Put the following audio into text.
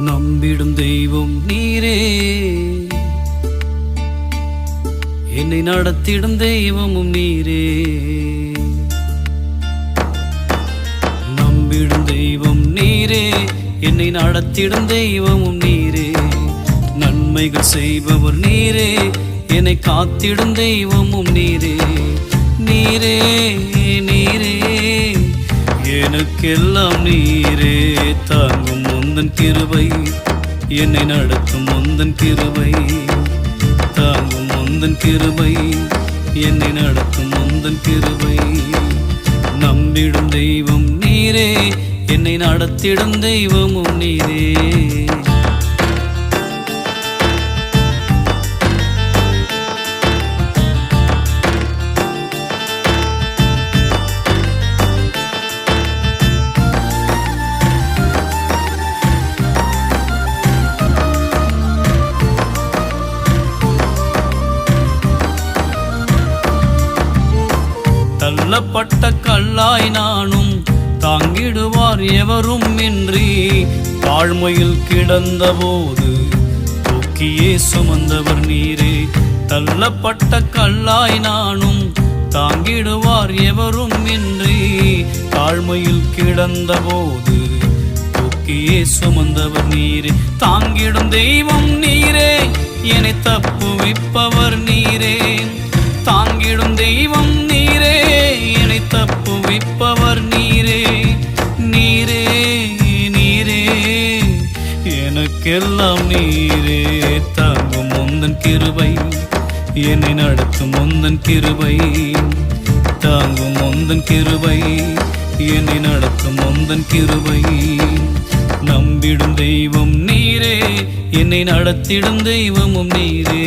நம்பிடும் தெய்வம் நீரே, என்னை நடத்திடும் தெய்வமும் நீரே. நம்பிடும் தெய்வம் நீரே, என்னை நடத்திடும் தெய்வமும் நீரே. நன்மைகள் செய்பவர் நீரே, என்னை காத்திடும் தெய்வமும் நீரே. நீரே நீரே எனக்கெல்லாம் நீரே. தாங்கும் உந்தன் கிருபை, என்னை நடத்தும் உந்தன் கிருபை. தாங்கும் உந்தன் கிருபை, என்னை நடத்தும் உந்தன் கிருபை. நம்பிடும் தெய்வம் நீரே, என்னை நடத்திடும் தெய்வமும் நீரே. தள்ளப்பட்ட கல்லாய் நானும் தாங்கிடுவார் எவரும் இன்றி. தாழ்மையில் கிடந்த போது தூக்கியே சுமந்தவர் நீரே. தள்ளப்பட்ட கல்லாய் நானும் தாங்கிடுவார் எவரும் இன்றி. தாழ்மையில் கிடந்த போது தூக்கியே சுமந்தவர் நீரே. தாங்கிடும் தெய்வம் நீரே, என்னை தப்புவிப்பவர் நீரே. தாங்கிடும் தெய்வம் நீரே, என்னை தப்புவிப்பவர் நீரே. நீரே நீரே எனக்கெல்லாம் நீரே. தாங்கும் உந்தன் கிருபை, என்னை நடத்தும் உந்தன் கிருபை. தாங்கும் உந்தன் கிருபை, என்னை நடத்தும் உந்தன் கிருபை. நம்பிடும் தெய்வம் நீரே, என்னை நடத்திடும் தெய்வமும் நீரே.